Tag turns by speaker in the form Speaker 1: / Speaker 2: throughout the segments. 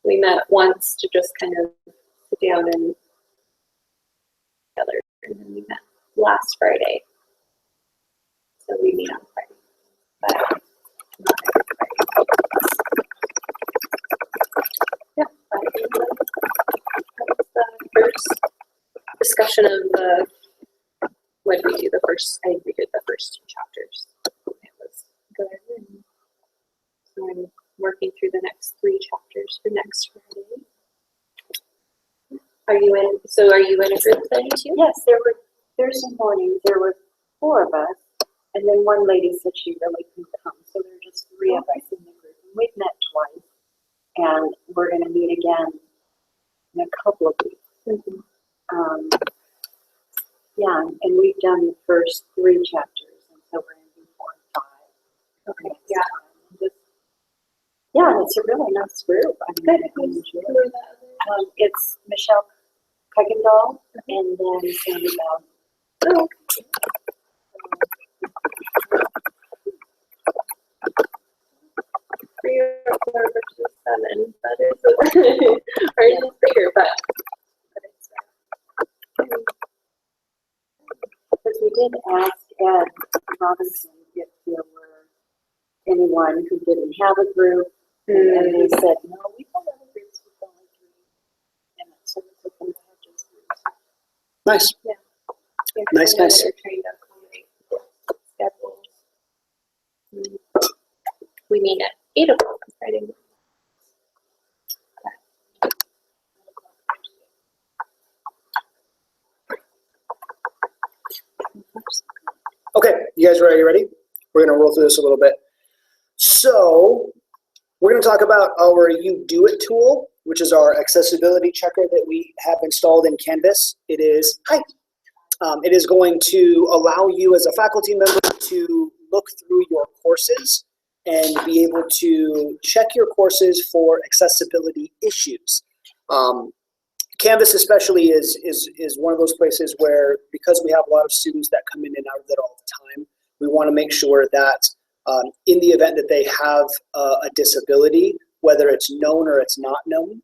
Speaker 1: We met once to just kind of sit down and together, and then we met last Friday. So we meet on Friday, but not every Friday. Yeah, Friday. That was the first discussion of the, when we do the first, I think we did the first 2 chapters. It was good, and so I'm working through the next 3 chapters for next Friday. Are you in? So are you in a group study too?
Speaker 2: Yes, there were Thursday mornings. There were 4 of us, and then one lady said she really couldn't come, so there were just 3 of us in the group. And we've met twice, and we're going to meet again in a couple of weeks.
Speaker 1: Mm-hmm.
Speaker 2: Yeah, and we've done the first 3 chapters, and so we're going to do 4 and 5.
Speaker 1: Okay. Yeah.
Speaker 2: Yeah, it's a really nice group. I mean,
Speaker 1: Good.
Speaker 2: it's Michelle Kuykendall and then Sandy Bell.
Speaker 1: Oh. 3 or 4 versus 7. That is ours is bigger, but it's
Speaker 2: Because we did ask Ed Robinson if there were anyone who didn't have a group, and he said, no, we have other groups with only 3. And so we took them to have just groups.
Speaker 3: Nice.
Speaker 1: Yeah.
Speaker 3: Nice.
Speaker 1: They're trying to accommodate schedules. We meet at 8 o'clock on Friday morning.
Speaker 3: Okay, you guys ready? We're going to roll through this a little bit. So we're going to talk about our UDOIT tool, which is our accessibility checker that we have installed in Canvas. It is going to allow you as a faculty member to look through your courses and be able to check your courses for accessibility issues. Canvas especially is one of those places where, because we have a lot of students that come in and out of it all the time, we want to make sure that in the event that they have a disability, whether it's known or it's not known,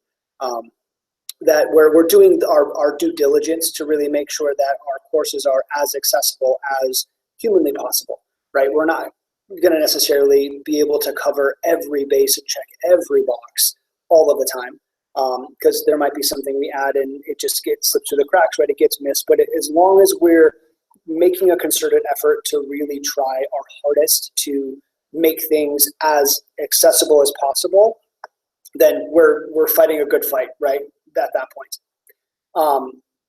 Speaker 3: that we're doing our due diligence to really make sure that our courses are as accessible as humanly possible, right? We're not going to necessarily be able to cover every base and check every box all of the time, because there might be something we add and it just slips through the cracks, right? It gets missed. But as long as we're making a concerted effort to really try our hardest to make things as accessible as possible, then we're fighting a good fight, right, at that point.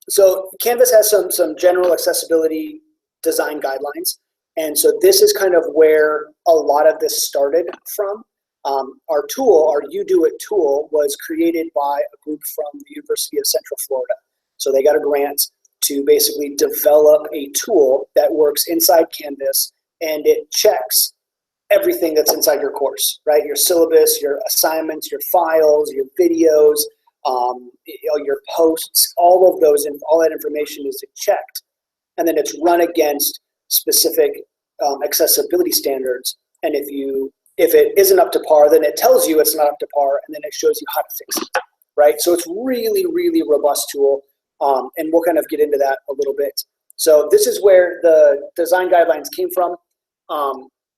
Speaker 3: So Canvas has some general accessibility design guidelines. And so this is kind of where a lot of this started from. Our tool, our UDOIT tool, was created by a group from the University of Central Florida. So they got a grant to basically develop a tool that works inside Canvas, and it checks everything that's inside your course, right? Your syllabus, your assignments, your files, your videos, your posts, all of those, and all that information is checked. And then it's run against specific accessibility standards. And if it isn't up to par, then it tells you it's not up to par, and then it shows you how to fix it, right? So it's really, really robust tool, and we'll kind of get into that a little bit. So this is where the design guidelines came from,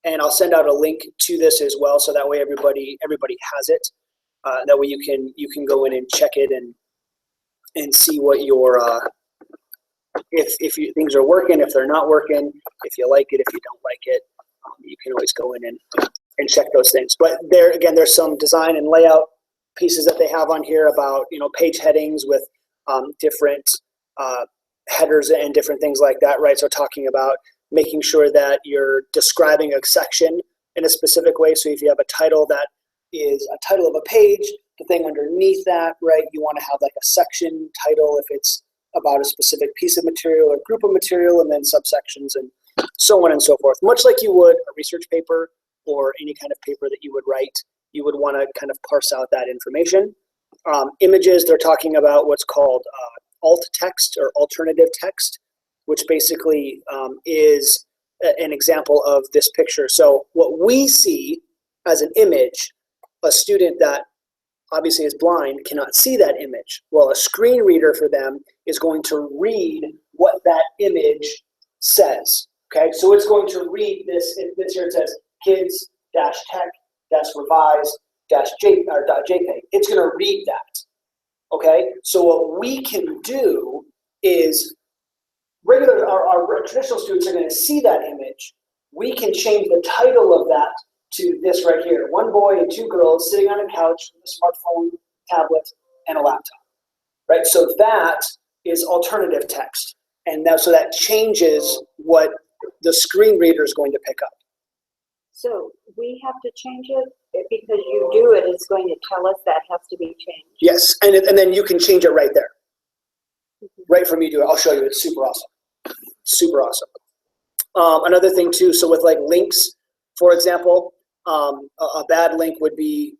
Speaker 3: and I'll send out a link to this as well, so that way everybody has it. That way you can go in and check it and see what your if things are working, if they're not working, if you like it, if you don't like it, you can always go in and check those things. But there's some design and layout pieces that they have on here about, page headings with different headers and different things like that, right? So talking about making sure that you're describing a section in a specific way. So if you have a title that is a title of a page, the thing underneath that, right, you want to have like a section title if it's about a specific piece of material or group of material, and then subsections and so on and so forth. Much like you would a research paper or any kind of paper that you would write, you would want to kind of parse out that information. Images, they're talking about what's called alt text or alternative text, which basically is an example of this picture. So what we see as an image, a student that obviously is blind, cannot see that image. Well, a screen reader for them is going to read what that image says. Okay, so it's going to read this here. It says kids-tech-revise-jpeg. It's going to read that. Okay, so what we can do is our traditional students are going to see that image. We can change the title of that to this right here: one boy and two girls sitting on a couch with a smartphone, tablet, and a laptop. Right, so that is alternative text, and so that changes what the screen reader is going to pick up.
Speaker 2: So we have to change it because UDOIT is going to tell us that has to be changed.
Speaker 3: Yes, and then you can change it right there, right from UDOIT. I'll show you. It's super awesome. Super awesome. Another thing too. So with like links, for example, a bad link would be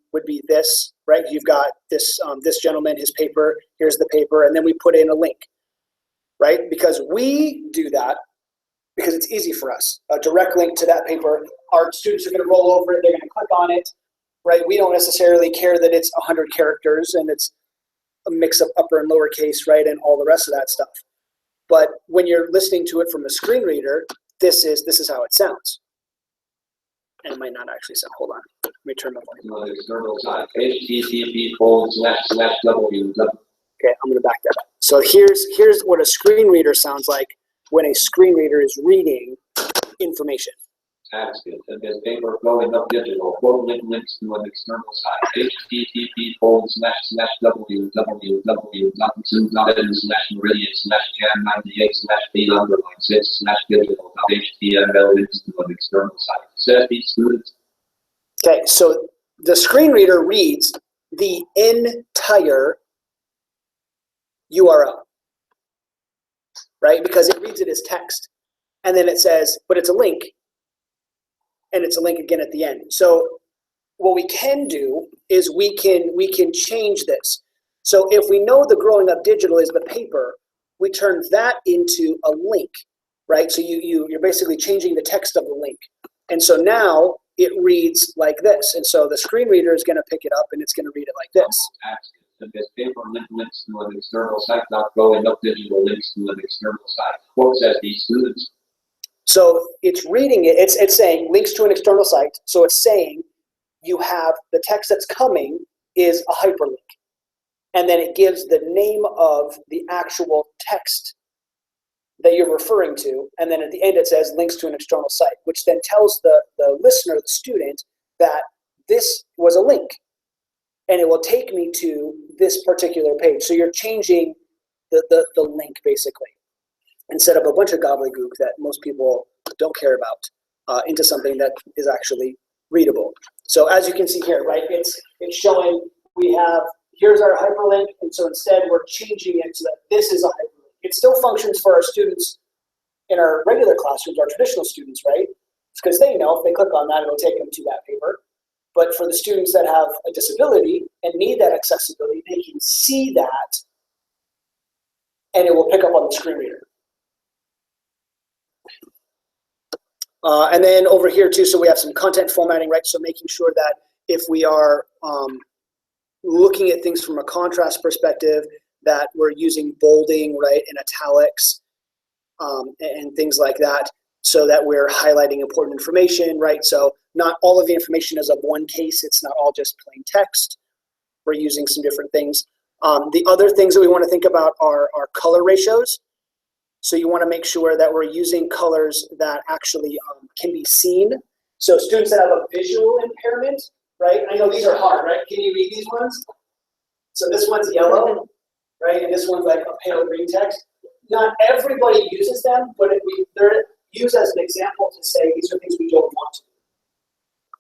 Speaker 3: this, right? You've got this this gentleman, his paper. Here's the paper, and then we put in a link, right? Because we do that because it's easy for us. A direct link to that paper. Our students are going to roll over it. They're going to click on it, right? We don't necessarily care that it's 100 characters and it's a mix of upper and lowercase, right, and all the rest of that stuff. But when you're listening to it from a screen reader, this is how it sounds. And it might not actually sound. Hold on. Let me turn my volume.
Speaker 4: On the external side, http://w.
Speaker 3: Okay, I'm going to back that up. So here's what a screen reader sounds like when a screen reader is reading information.
Speaker 4: Tags it, and there's paper flowing up digital. Quote links to an external site. http://www.meridian/jan98/b_6/digital.html links to an external site. Says these students.
Speaker 3: Okay, so the screen reader reads the entire URL, right? Because it reads it as text. And then it says, but it's a link. And it's a link again at the end. So what we can do is we can change this. So if we know the Growing Up Digital is the paper, we turn that into a link, right? So you're basically changing the text of the link. And so now it reads like this. And so the screen reader is going to pick it up and it's going to read it like this.
Speaker 4: And there's paper links to an external site. Not Growing Up Digital links to an external site. Quote says these students.
Speaker 3: So it's reading it, it's saying links to an external site. So it's saying you have the text that's coming is a hyperlink. And then it gives the name of the actual text that you're referring to. And then at the end it says links to an external site, which then tells the listener, the student, that this was a link. And it will take me to this particular page. So you're changing the link basically, instead of a bunch of gobbledygook that most people don't care about, into something that is actually readable. So as you can see here, right, it's showing here's our hyperlink, and so instead we're changing it so that this is a hyperlink. It still functions for our students in our regular classrooms, our traditional students, right? It's because they know if they click on that, it'll take them to that paper. But for the students that have a disability and need that accessibility, they can see that, and it will pick up on the screen reader. And then over here too, so we have some content formatting, right? So making sure that if we are looking at things from a contrast perspective, that we're using bolding, right, and italics, and things like that, so that we're highlighting important information, right? So not all of the information is of one case. It's not all just plain text. We're using some different things. The other things that we want to think about are color ratios. So you want to make sure that we're using colors that actually can be seen. So students that have a visual impairment, right? I know these are hard, right? Can you read these ones? So this one's yellow, right? And this one's like a pale green text. Not everybody uses them, but they're used as an example to say these are things we don't want to do,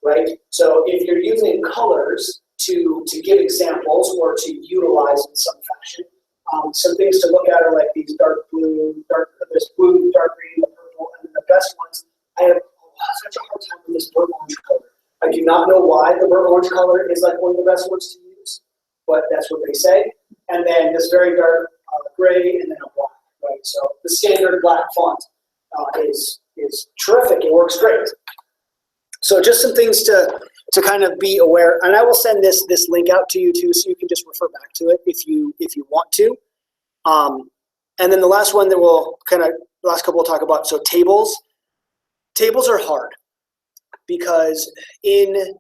Speaker 3: right? So if you're using colors to give examples or to utilize in some fashion, some things to look at are like these dark blue, this blue, dark green, the purple, and then the best ones. I have such a hard time with this burnt orange color. I do not know why the burnt orange color is like one of the best ones to use, but that's what they say. And then this very dark gray, and then a black, right? So the standard black font is terrific. It works great. So just some things to kind of be aware, and I will send this link out to you too, so you can just refer back to it if you want to. And then the last one that last couple we'll talk about. So tables are hard because in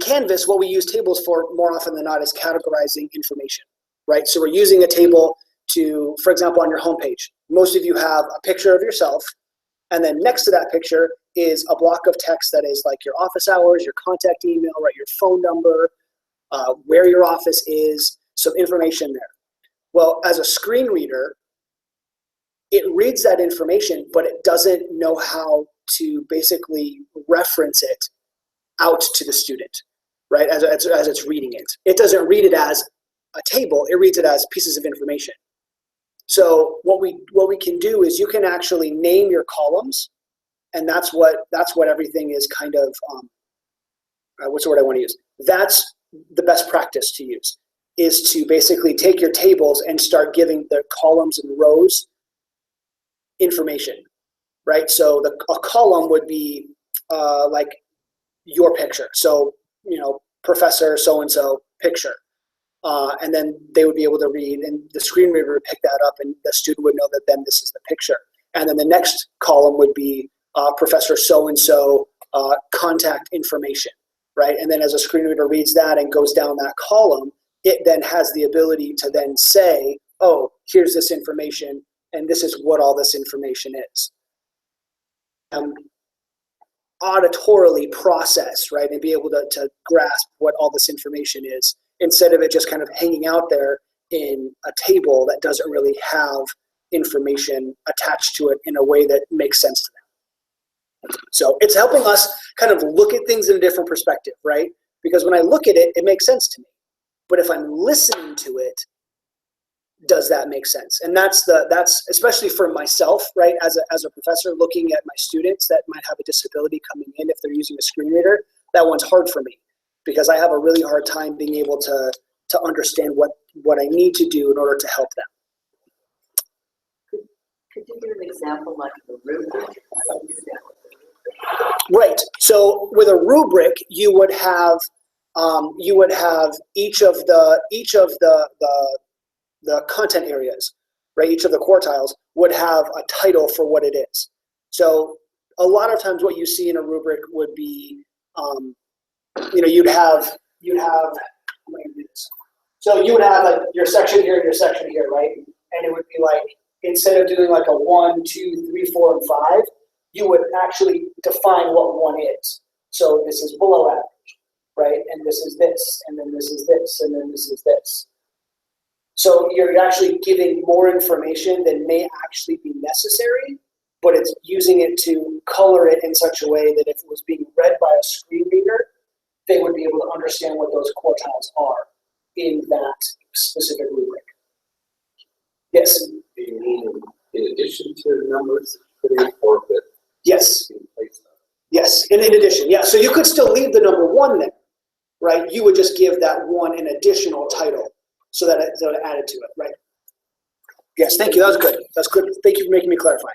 Speaker 3: Canvas, what we use tables for more often than not is categorizing information, right? So we're using a table to, for example, on your homepage, most of you have a picture of yourself, and then next to that picture is a block of text that is like your office hours, your contact email, right, your phone number, where your office is, some information there. Well, as a screen reader, it reads that information, but it doesn't know how to basically reference it out to the student, right, as it's reading it. It doesn't read it as a table, it reads it as pieces of information. So what we can do is you can actually name your columns, and that's what everything is kind of, what's the word I want to use? That's the best practice to use, is to basically take your tables and start giving the columns and rows information, right? So a column would be like your picture. So, Professor so-and-so picture. And then they would be able to read, and the screen reader would pick that up, and the student would know that then this is the picture. And then the next column would be Professor so-and-so contact information, right? And then as a screen reader reads that and goes down that column, it then has the ability to then say, oh, here's this information, and this is what all this information is. Auditorily process, right, and be able to grasp what all this information is, instead of it just kind of hanging out there in a table that doesn't really have information attached to it in a way that makes sense to them. So it's helping us kind of look at things in a different perspective, right? Because when I look at it, it makes sense to me. But if I'm listening to it, does that make sense? And that's especially for myself, right, as a professor looking at my students that might have a disability coming in if they're using a screen reader, that one's hard for me because I have a really hard time being able to understand what I need to do in order to help them.
Speaker 2: Could you give an example like the rubric?
Speaker 3: Right. So with a rubric, you would have each of the content areas, right? Each of the quartiles would have a title for what it is. So a lot of times what you see in a rubric would be, you'd have, let me do this. So you would have like your section here and your section here, right? And it would be like, instead of doing like a 1, 2, 3, 4, and 5, you would actually define what 1 is. So this is below average, right? And this is this, and then this is this, and then this is this. So you're actually giving more information than may actually be necessary, but it's using it to color it in such a way that if it was being read by a screen reader, they would be able to understand what those quartiles are in that specific rubric. Yes?
Speaker 5: Do you mean in addition to numbers, putting or that?
Speaker 3: Yes. Yes, in addition, yeah. So you could still leave the number 1 there, right? You would just give that 1 an additional title so that it added to it, right? Yes, thank you, that was good. That's good, thank you for making me clarify.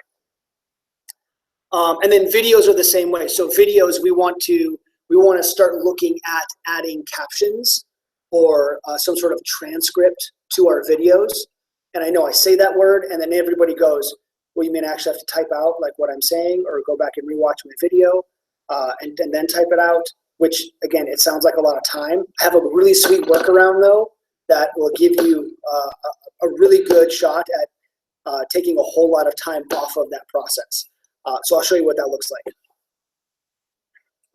Speaker 3: And then videos are the same way. So videos, we want to start looking at adding captions or some sort of transcript to our videos. And I know I say that word and then everybody goes, well, you mean I actually have to type out like what I'm saying or go back and rewatch my video and then type it out, which again, it sounds like a lot of time. I have a really sweet workaround though that will give you a really good shot at taking a whole lot of time off of that process. So I'll show you what that looks like.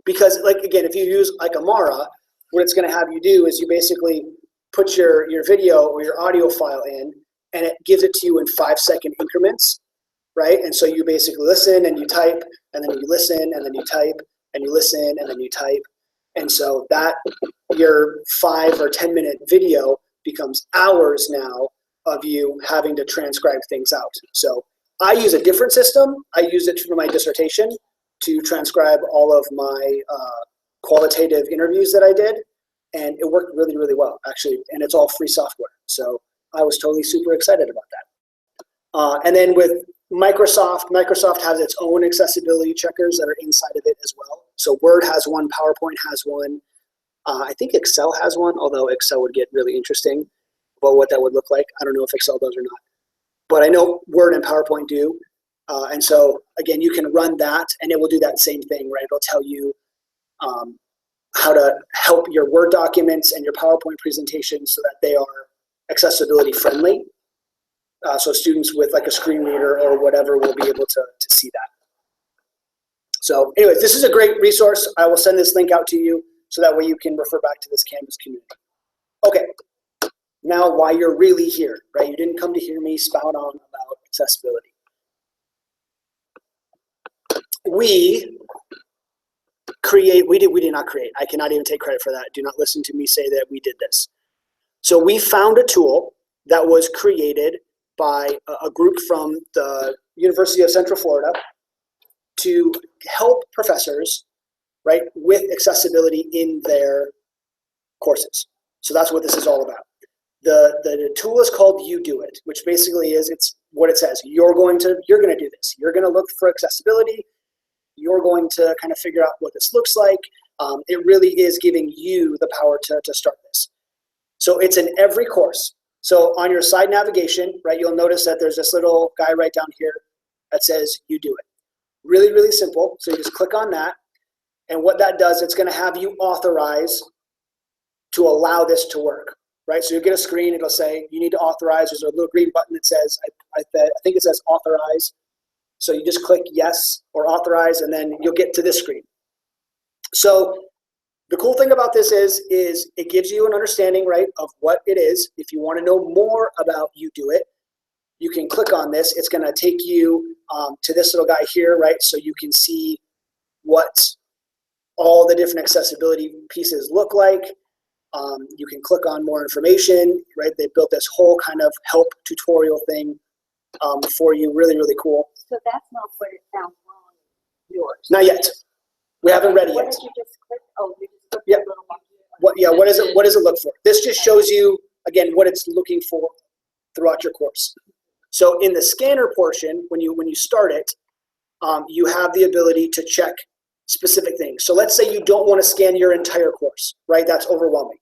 Speaker 3: Because like, again, if you use like Amara, what it's gonna have you do is you basically put your video or your audio file in and it gives it to you in 5-second increments, right? And so you basically listen and you type and then you listen and then you type and you listen and then you type. And so that your 5 or 10 minute video becomes hours now of you having to transcribe things out. So I use a different system. I use it for my dissertation to transcribe all of my qualitative interviews that I did. And it worked really, really well, actually. And it's all free software. So I was totally super excited about that. And then with Microsoft has its own accessibility checkers that are inside of it as well. So Word has one, PowerPoint has one. I think Excel has one, although Excel would get really interesting about what that would look like. I don't know if Excel does or not. But I know Word and PowerPoint do. And so, again, you can run that, and it will do that same thing, right? It'll tell you how to help your Word documents and your PowerPoint presentations so that they are accessibility friendly. So students with like a screen reader or whatever will be able to see that. So anyways, this is a great resource. I will send this link out to you so that way you can refer back to this Canvas community. Okay, now why you're really here, right? You didn't come to hear me spout on about accessibility. We did not create. I cannot even take credit for that. Do not listen to me say that we did this. So we found a tool that was created by a group from the University of Central Florida to help professors, right, with accessibility in their courses. So that's what this is all about. The tool is called UDOIT, which basically is, it's what it says. You're going to do this. You're going to look for accessibility. You're going to kind of figure out what this looks like. It really is giving you the power to start this. So it's in every course. So on your side navigation, right, you'll notice that there's this little guy right down here that says UDOIT. Really, really simple. So you just click on that. And what that does, it's going to have you authorize to allow this to work, right? So you get a screen. It'll say you need to authorize. There's a little green button that says, I think it says authorize. So you just click yes or authorize, and then you'll get to this screen. So the cool thing about this is it gives you an understanding, right, of what it is. If you want to know more about UDOIT, you can click on this. It's going to take you to this little guy here, right? So you can see what all the different accessibility pieces look like. You can click on more information, right? They built this whole kind of help tutorial thing for you. Really, really cool.
Speaker 2: So that's not what it sounds wrong, yours.
Speaker 3: Not yet. We haven't read it
Speaker 2: What
Speaker 3: yet.
Speaker 2: did you just click? Oh, you just clicked
Speaker 3: Yep.
Speaker 2: the little monkey.
Speaker 3: What does it look for? This just shows you, again, what it's looking for throughout your course. So in the scanner portion, when you start it, you have the ability to check specific things. So let's say you don't want to scan your entire course, right? That's overwhelming.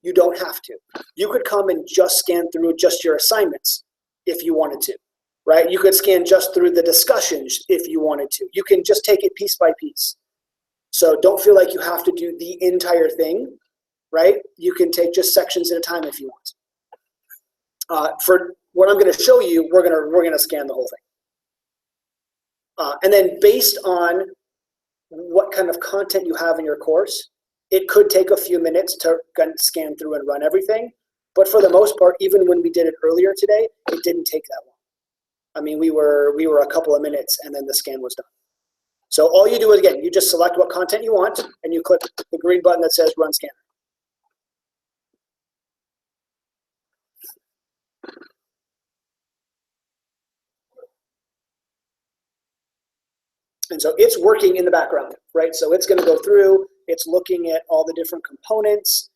Speaker 3: You don't have to. You could come and just scan through just your assignments if you wanted to, right? You could scan just through the discussions if you wanted to. You can just take it piece by piece. So don't feel like you have to do the entire thing, right? You can take just sections at a time if you want. For what I'm going to show you, we're going to scan the whole thing. And then based on what kind of content you have in your course, it could take a few minutes to scan through and run everything. But for the most part, even when we did it earlier today, it didn't take that long. I mean, we were a couple of minutes and then the scan was done. So all you do is, again, you just select what content you want and you click the green button that says Run Scanner. And so it's working in the background, right? So it's going to go through, it's looking at all the different components,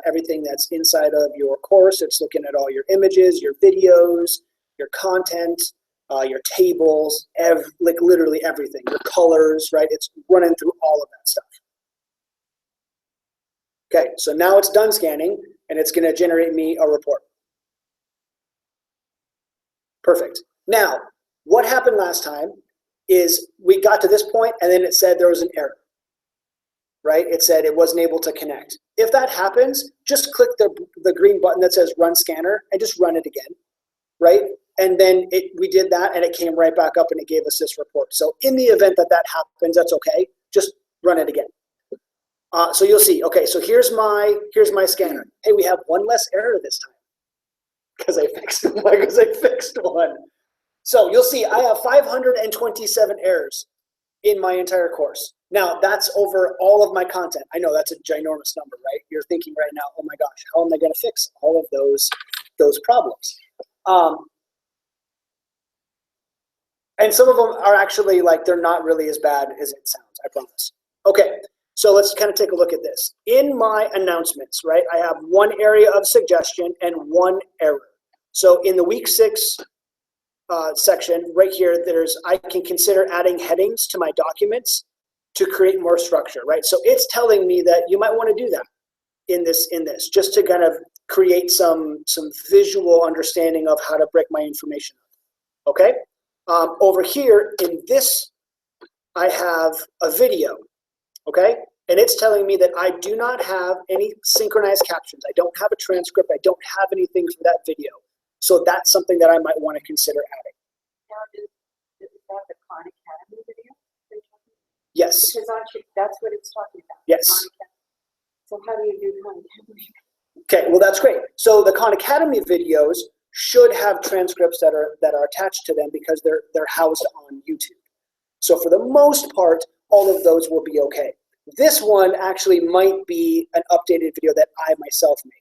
Speaker 3: everything that's inside of your course. It's looking at all your images, your videos, your content, your tables, like literally everything, your colors, right? It's running through all of that stuff. Okay, so now it's done scanning and it's going to generate me a report. Perfect. Now, what happened last time is we got to this point and then it said there was an error, right? It said it wasn't able to connect. If that happens, just click the green button that says Run Scanner and just run it again, right? And then we did that and it came right back up and it gave us this report. So in the event that that happens, that's okay. Just run it again. So you'll see, okay, so here's my scanner. Hey, we have one less error this time because I fixed one. So you'll see I have 527 errors in my entire course. Now that's over all of my content. I know that's a ginormous number, right? You're thinking right now, oh my gosh, how am I going to fix all of those problems? And some of them are actually like, they're not really as bad as it sounds, I promise. Okay, so let's kind of take a look at this. In my announcements, right, I have one area of suggestion and one error. So in the week 6 section right here, I can consider adding headings to my documents to create more structure, right? So it's telling me that you might want to do that in this, just to kind of create some visual understanding of how to break my information up, okay? Over here in this, I have a video, okay? And it's telling me that I do not have any synchronized captions. I don't have a transcript. I don't have anything for that video. So that's something that I might want to consider adding.
Speaker 2: Now, is that the Khan Academy video? they're talking about?
Speaker 3: Yes,
Speaker 2: Because actually, that's what it's talking about.
Speaker 3: yes.
Speaker 2: Khan Academy. So how do you do Khan Academy?
Speaker 3: Okay, well, that's great. So the Khan Academy videos should have transcripts that are attached to them because they're housed on YouTube. So for the most part, all of those will be okay. This one actually might be an updated video that I myself made.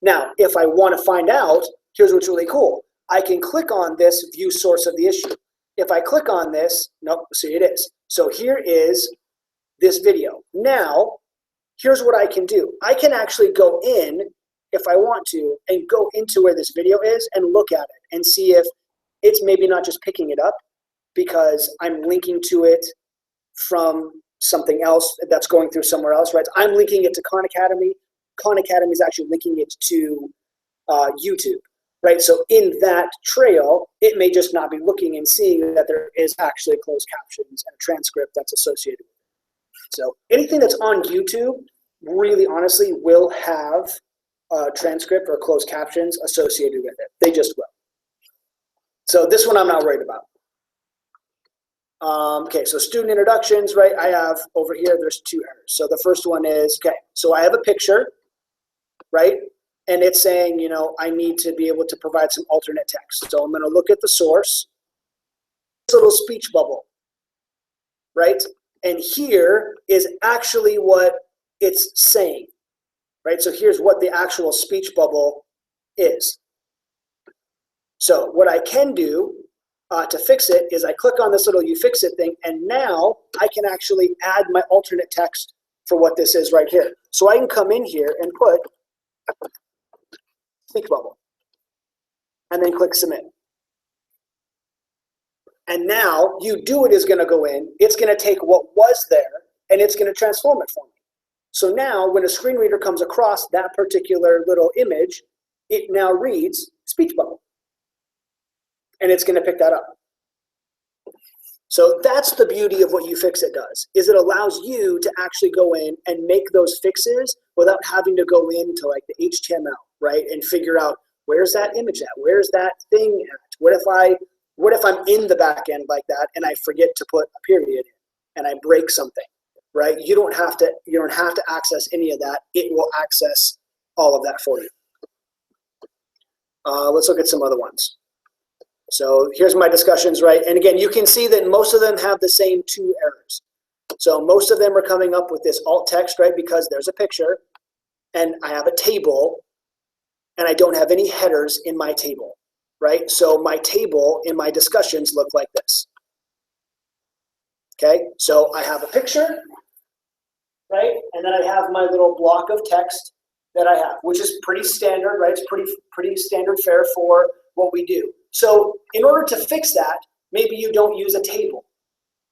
Speaker 3: Now, if I want to find out, here's what's really cool. I can click on this view source of the issue. If I click on this, nope, see it is. So here is this video. Now, here's what I can do. I can actually go in, if I want to, and go into where this video is and look at it and see if it's maybe not just picking it up because I'm linking to it from something else that's going through somewhere else, right? I'm linking it to Khan Academy. Khan Academy is actually linking it to YouTube, right? So in that trail, it may just not be looking and seeing that there is actually closed captions and a transcript that's associated with it. So anything that's on YouTube, really honestly, will have a transcript or closed captions associated with it. They just will. So this one I'm not worried about. Okay, so student introductions, right? I have over here, there's 2 errors. So the first one is, okay, so I have a picture, right? And it's saying, you know, I need to be able to provide some alternate text. So I'm going to look at the source, this little speech bubble, right? And here is actually what it's saying, right? So here's what the actual speech bubble is. So what I can do to fix it is I click on this little you fix it thing, and now I can actually add my alternate text for what this is right here. So I can come in here and put speech bubble and then click submit. And now UDOIT is going to go in, it's going to take what was there and it's going to transform it for me. So now when a screen reader comes across that particular little image, it now reads speech bubble. And it's going to pick that up. So that's the beauty of what UFixit does, is it allows you to actually go in and make those fixes without having to go into like the HTML, right? And figure out where's that image at? Where's that thing at? What if I'm in the back end like that and I forget to put a period in and I break something, right? You don't have to access any of that. It will access all of that for you. Let's look at some other ones. So here's my discussions, right? And again, you can see that most of them have the same 2 errors. So most of them are coming up with this alt text, right? Because there's a picture and I have a table and I don't have any headers in my table, right? So my table in my discussions look like this. Okay, so I have a picture, right? And then I have my little block of text that I have, which is pretty standard, right? It's pretty standard fare for what we do. So in order to fix that, maybe you don't use a table,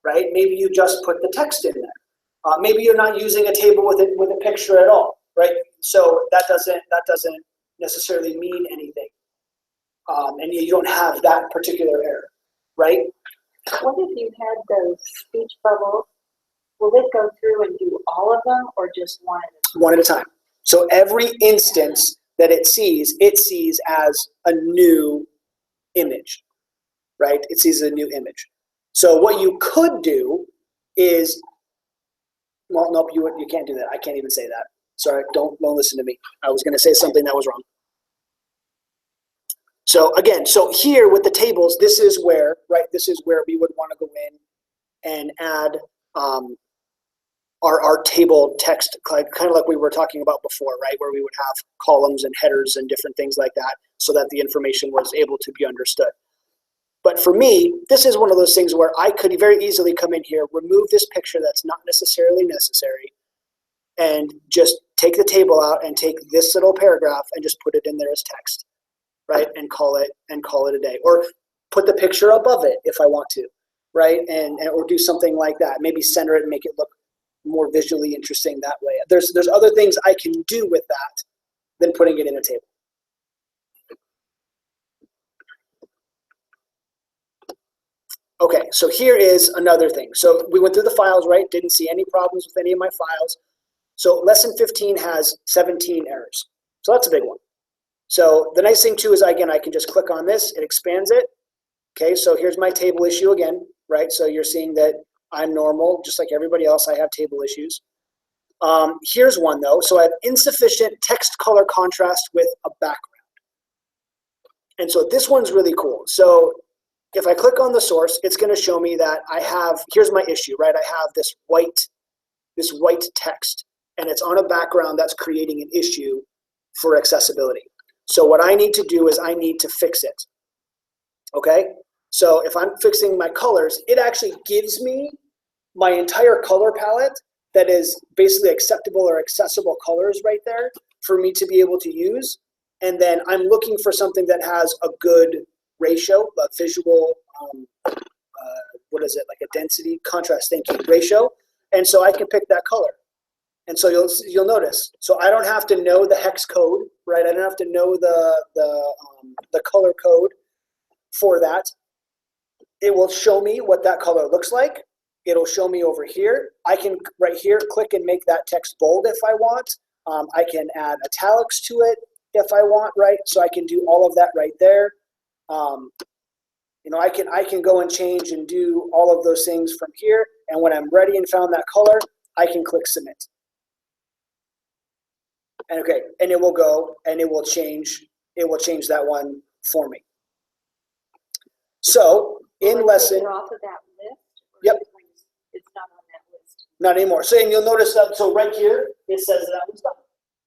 Speaker 3: right? Maybe you just put the text in there. Maybe you're not using a table with a picture at all, right? So that doesn't necessarily mean anything, and you don't have that particular error, right?
Speaker 2: What if you had those speech bubbles? Will it go through and do all of them or just one at a time?
Speaker 3: One at a time. So every instance that it sees as a new image, right? It sees a new image. So what you could do is, well, nope, you can't do that. I can't even say that. Sorry, don't listen to me. I was going to say something that was wrong. So again, so here with the tables, this is where, right? This is where we would want to go in and add our table text, kind of like we were talking about before, right? Where we would have columns and headers and different things like that so that the information was able to be understood. But for me, this is one of those things where I could very easily come in here, remove this picture that's not necessarily necessary, and just take the table out and take this little paragraph and just put it in there as text, right? And call it a day. Or put the picture above it if I want to, right? And or do something like that. Maybe center it and make it look more visually interesting that way. There's other things I can do with that than putting it in a table. Okay, so here is another thing. So we went through the files, right? Didn't see any problems with any of my files. So lesson 15 has 17 errors. So that's a big one. So the nice thing too is, again, I can just click on this, it expands it. Okay, so here's my table issue again, right? So you're seeing that I'm normal, just like everybody else, I have table issues. Here's one though. So I have insufficient text color contrast with a background. And so this one's really cool. So if I click on the source, it's going to show me that I have, here's my issue, right? I have this white text, and it's on a background that's creating an issue for accessibility. So what I need to do is I need to fix it. Okay? So if I'm fixing my colors, it actually gives me my entire color palette that is basically acceptable or accessible colors right there for me to be able to use. And then I'm looking for something that has a good ratio, a visual, what is it, like a density, contrast, thank you, ratio. And so I can pick that color. And so you'll notice, so I don't have to know the hex code, right? I don't have to know the color code for that. It will show me what that color looks like. It'll show me over here. I can, right here, click and make that text bold if I want. I can add italics to it if I want, right? So I can do all of that right there. You know, I can go and change and do all of those things from here. And when I'm ready and found that color, I can click submit. And okay, and it will go and it will change that one for me. So in lesson,
Speaker 2: off of that list.
Speaker 3: Yep.
Speaker 2: It's not on that list.
Speaker 3: Not anymore. So and you'll notice that, so right here, it says that one's done.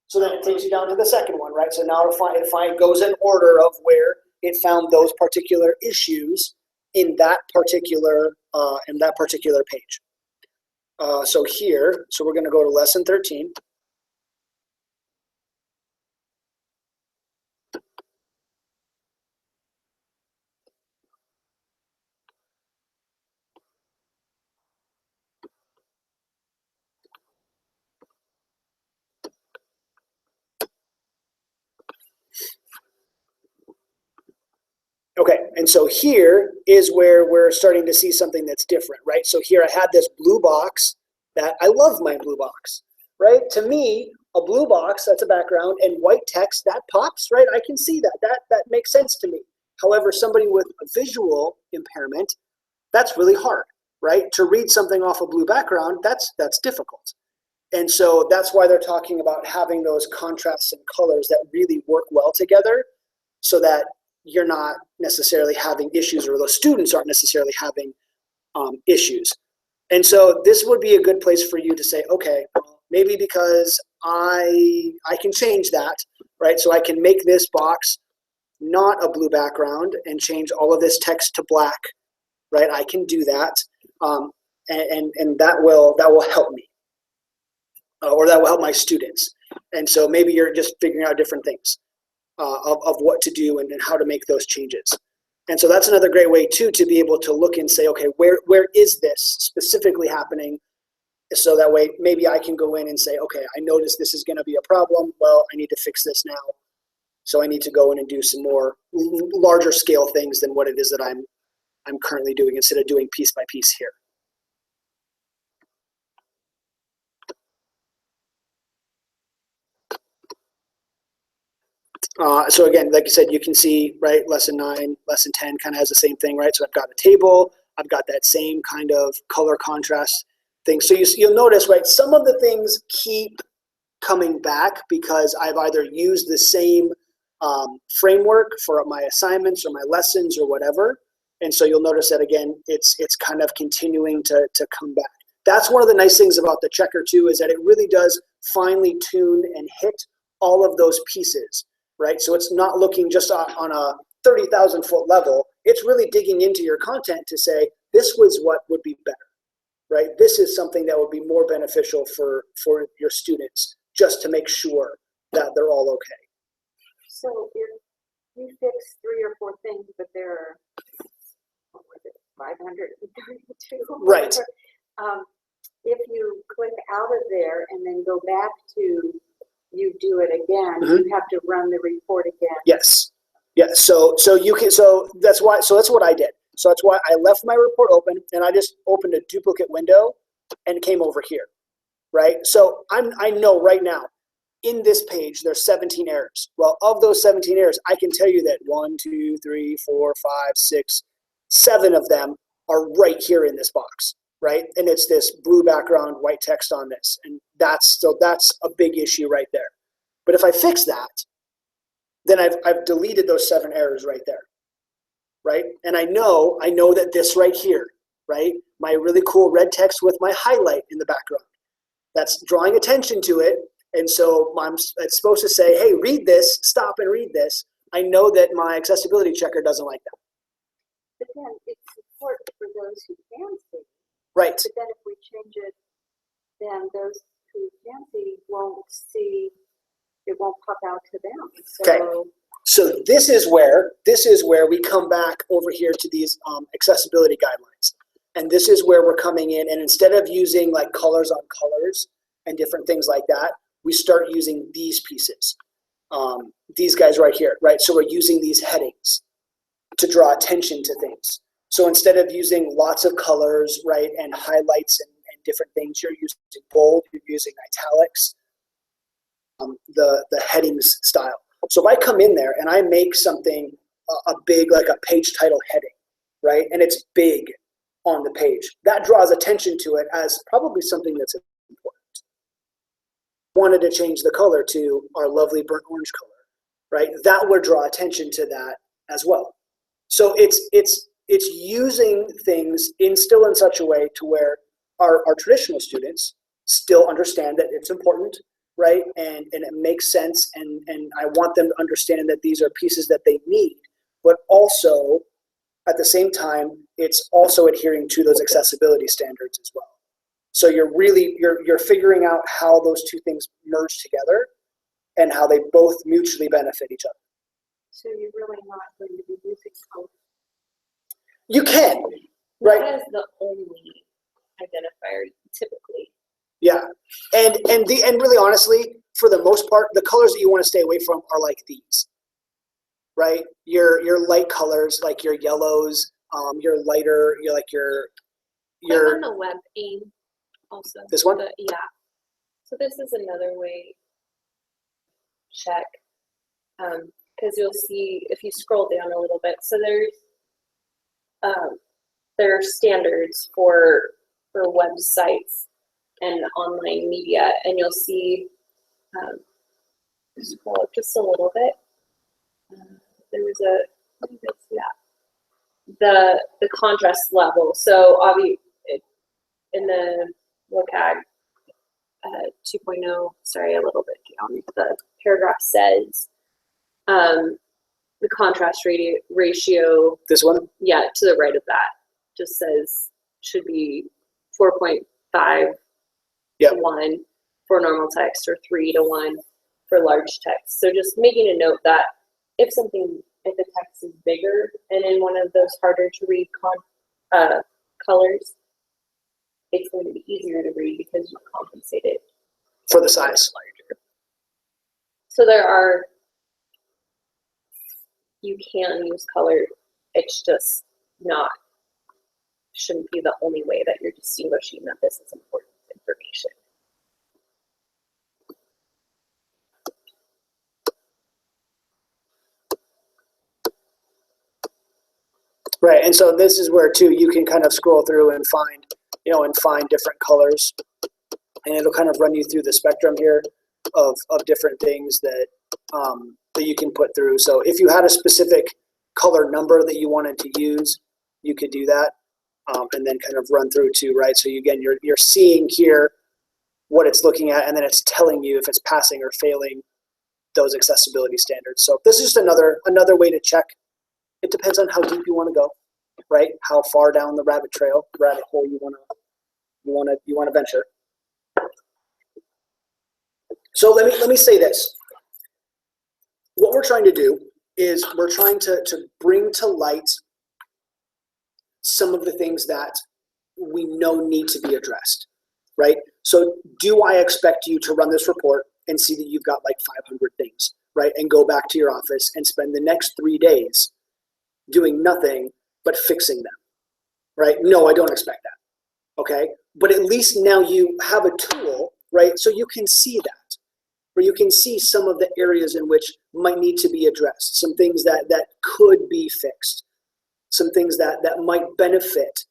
Speaker 3: So then it takes you down to the second one, right? So now it goes in order of where it found those particular issues in that particular page. So here, so we're going to go to lesson 13. Okay, and so here is where we're starting to see something that's different, right? So here I had this blue box that I love my blue box, right? To me, a blue box, that's a background, and white text, that pops, right? I can see that. That makes sense to me. However, somebody with a visual impairment, that's really hard, right? To read something off a blue background, that's difficult. And so that's why they're talking about having those contrasts and colors that really work well together so that you're not necessarily having issues, or those students aren't necessarily having issues. And so this would be a good place for you to say, okay, maybe because I can change that, right? So I can make this box not a blue background and change all of this text to black, right? I can do that, and that will help me, or that will help my students. And so maybe you're just figuring out different things. Of what to do and how to make those changes. And so that's another great way too, to be able to look and say, okay, where is this specifically happening? So that way maybe I can go in and say, okay, I noticed this is going to be a problem. Well, I need to fix this now. So I need to go in and do some more larger scale things than what it is that I'm currently doing, instead of doing piece by piece here. So again, like I said, you can see, right, lesson 9, lesson 10 kind of has the same thing, right? So I've got a table, I've got that same kind of color contrast thing. So you'll notice, right, some of the things keep coming back because I've either used the same framework for my assignments or my lessons or whatever. And so you'll notice that, again, it's kind of continuing to come back. That's one of the nice things about the checker too, is that it really does finely tune and hit all of those pieces. Right? So it's not looking just on a 30,000 foot level. It's really digging into your content to say, this was what would be better, right? This is something that would be more beneficial for your students, just to make sure that they're all okay.
Speaker 2: So if you fix 3 or 4 things, but there are, what was it, 532?
Speaker 3: Right.
Speaker 2: if you click out of there and then go back to you do it again,
Speaker 3: Mhm.
Speaker 2: you have to run the report again.
Speaker 3: Yes. Yeah. So you can. So that's why. So that's what I did. So that's why I left my report open and I just opened a duplicate window and came over here. Right. So I know right now in this page there's 17 errors. Well, of those 17 errors, I can tell you that 1, 2, 3, 4, 5, 6, 7 of them are right here in this box. Right. And it's this blue background, white text on this. And that's a big issue right there. But if I fix that, then I've deleted those 7 errors right there, right? And I know that this right here, right? My really cool red text with my highlight in the background, that's drawing attention to it. And so it's supposed to say, hey, read this, stop and read this. I know that my accessibility checker doesn't like that.
Speaker 2: But then it's important for those who can see.
Speaker 3: Right.
Speaker 2: But then if we change it, then those who can see won't see, it won't pop out to them. So
Speaker 3: Okay. So this is where we come back over here to these accessibility guidelines. And this is where we're coming in, and instead of using like colors on colors and different things like that, we start using these pieces. These guys right here, right? So we're using these headings to draw attention to things. So instead of using lots of colors, right, and highlights and different things, you're using bold, you're using italics, the headings style. So if I come in there and I make something a big, like a page title heading, right, and it's big on the page, that draws attention to it as probably something that's important. Wanted to change the color to our lovely burnt orange color, right? That would draw attention to that as well. So it's using things still in such a way to where our traditional students still understand that it's important, right? And it makes sense, and I want them to understand that these are pieces that they need, but also at the same time, it's also adhering to those accessibility standards as well. So you're figuring out how those two things merge together and how they both mutually benefit each other.
Speaker 2: So you're really not going to be using color.
Speaker 3: You can, right?
Speaker 1: That is the only identifier typically.
Speaker 3: Yeah, and really honestly, for the most part, the colors that you want to stay away from are like these, right? Your light colors, like your yellows, your lighter,
Speaker 1: Click on the web aim also.
Speaker 3: This one?
Speaker 1: Yeah. So this is another way check, because you'll see if you scroll down a little bit. So there are standards for websites and online media, and you'll see, scroll up just a little bit. There was let me see that. The contrast level. So obviously in the WCAG 2.0, sorry, a little bit down, the paragraph says the contrast ratio,
Speaker 3: this one.
Speaker 1: yeah, to the right of that, just says should be 4.5
Speaker 3: Yep.
Speaker 1: to 1 for normal text or 3 to 1 for large text. So just making a note that if the text is bigger and in one of those harder to read colors, it's going to be easier to read because you've compensated
Speaker 3: For the size.
Speaker 1: So you can use color. It's just shouldn't be the only way that you're distinguishing that this is important information.
Speaker 3: Right, and so this is where too you can kind of scroll through and find different colors, and it'll kind of run you through the spectrum here of different things that that you can put through. So if you had a specific color number that you wanted to use, you could do that, and then kind of run through too, right? So you're seeing here what it's looking at, and then it's telling you if it's passing or failing those accessibility standards. So this is just another way to check. It depends on how deep you want to go, right? How far down the rabbit hole you want to venture. So let me say this. What we're trying to do is we're trying to bring to light some of the things that we know need to be addressed, right? So do I expect you to run this report and see that you've got like 500 things, right? And go back to your office and spend the next 3 days doing nothing but fixing them, right? No, I don't expect that, okay? But at least now you have a tool, right? So you can see that, where you can see some of the areas in which might need to be addressed, some things that could be fixed, some things that might benefit,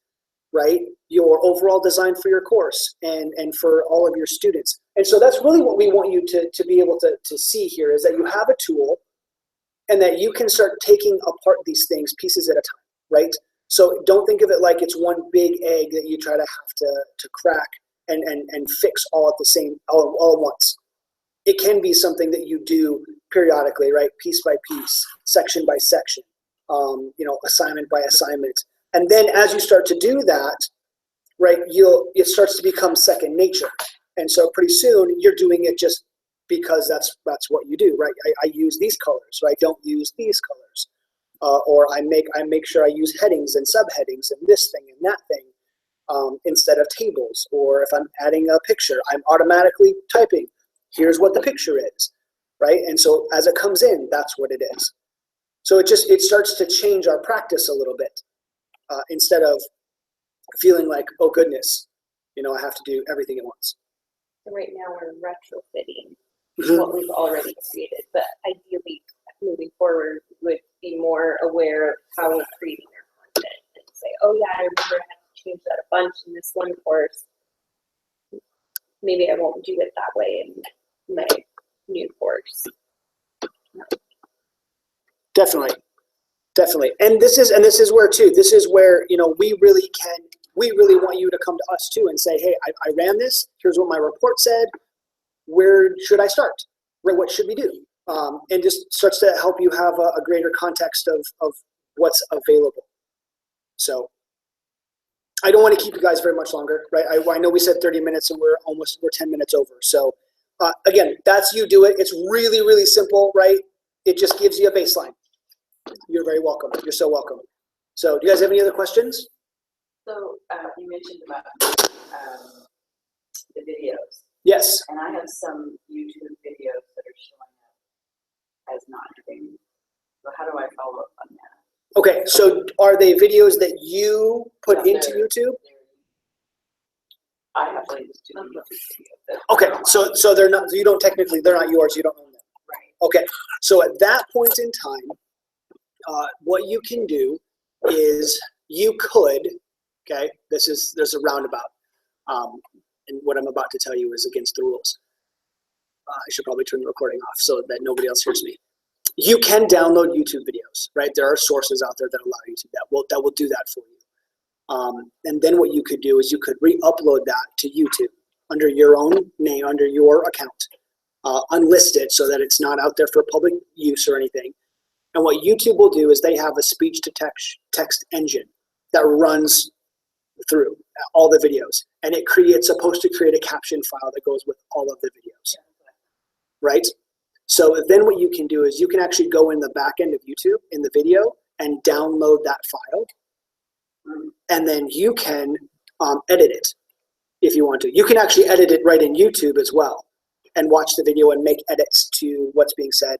Speaker 3: right, your overall design for your course and for all of your students. And so that's really what we want you to be able to see here, is that you have a tool and that you can start taking apart these things pieces at a time, right? So don't think of it like it's one big egg that you try to have to crack and fix all at the same, all at once. It can be something that you do periodically, right? Piece by piece, section by section, assignment by assignment. And then as you start to do that, right, it starts to become second nature. And so pretty soon you're doing it just because that's what you do, right? I use these colors, right? I don't use these colors. Or I make sure I use headings and subheadings and this thing and that thing instead of tables. Or if I'm adding a picture, I'm automatically typing, here's what the picture is, right? And so as it comes in, that's what it is. So it starts to change our practice a little bit instead of feeling like, oh goodness, I have to do everything at once.
Speaker 1: So right now we're retrofitting what we've already created, but ideally moving forward would be more aware of how we're creating our content and say, oh yeah, I remember I had to change that a bunch in this one course. Maybe I won't do it that way in my new course.
Speaker 3: Definitely. And this is where we really want you to come to us too and say, hey, I ran this, here's what my report said, where should I start? Right, what should we do? And just starts to help you have a greater context of what's available. So I don't want to keep you guys very much longer, right? I know we said 30 minutes and we're 10 minutes over. So again, that's UDOIT. It's really, really simple, right? It just gives you a baseline. You're very welcome. You're so welcome. So do you guys have any other questions?
Speaker 2: So you mentioned about the videos.
Speaker 3: Yes.
Speaker 2: And I have some YouTube videos that are showing up as not having. So how do I follow up on that?
Speaker 3: Okay, so are they videos that you put into YouTube?
Speaker 2: I have links to the YouTube videos.
Speaker 3: Okay, so they're not yours, you don't own them.
Speaker 2: Right.
Speaker 3: Okay, so at that point in time, what you can do is you could, okay, there's a roundabout, and what I'm about to tell you is against the rules. I should probably turn the recording off so that nobody else hears me. You can download YouTube videos, right? There are sources out there that allow you to that will do that for you. And then what you could do is you could re-upload that to YouTube under your own name, under your account, unlisted so that it's not out there for public use or anything. And what YouTube will do is they have a speech-to-text engine that runs through all the videos, and supposed to create a caption file that goes with all of the videos, right? So then what you can do is you can actually go in the back end of YouTube in the video and download that file, and then you can edit it if you want to. You can actually edit it right in YouTube as well and watch the video and make edits to what's being said.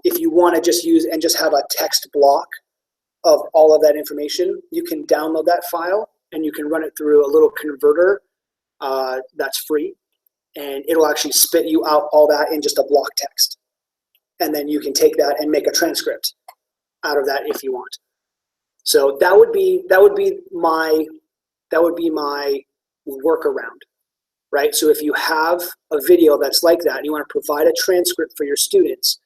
Speaker 3: If you want to just have a text block of all of that information, you can download that file and you can run it through a little converter that's free, and it'll actually spit you out all that in just a block text. And then you can take that and make a transcript out of that if you want. So that would be my workaround, right? So if you have a video that's like that and you want to provide a transcript for your students,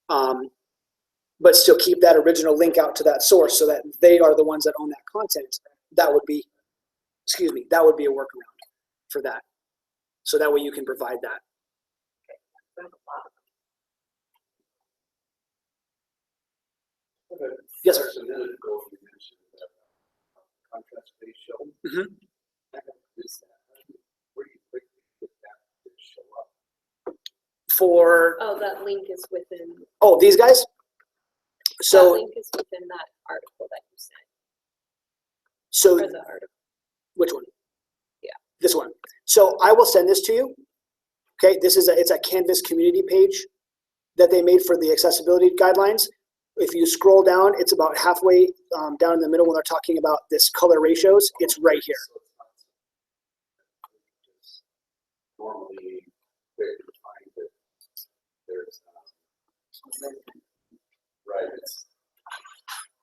Speaker 3: but still keep that original link out to that source so that they are the ones that own that content, that would be a workaround for that. So that way you can provide that. Yes, sir.
Speaker 5: So a minute ago, you mentioned contrast-based show.
Speaker 3: Mhm.
Speaker 5: Where do you get that to show up?
Speaker 3: For
Speaker 1: Oh, that link is within.
Speaker 3: these guys.
Speaker 1: That
Speaker 3: So
Speaker 1: link is within that article that you sent. Or the article.
Speaker 3: which one? This one. So I will send this to you. Okay, it's a Canvas community page that they made for the accessibility guidelines. If you scroll down, it's about halfway down in the middle when they're talking about this color ratios. It's right here.
Speaker 5: Normally, they find that there's, right,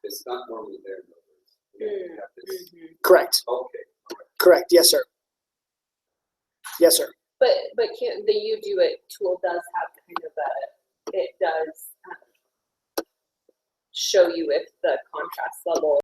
Speaker 5: it's not normally there. In other words. We have to have this-
Speaker 3: Correct.
Speaker 5: Okay, all right.
Speaker 3: Correct. Yes, sir. Yes, sir.
Speaker 1: But the UDOIT tool does have kind of it does show you if the contrast level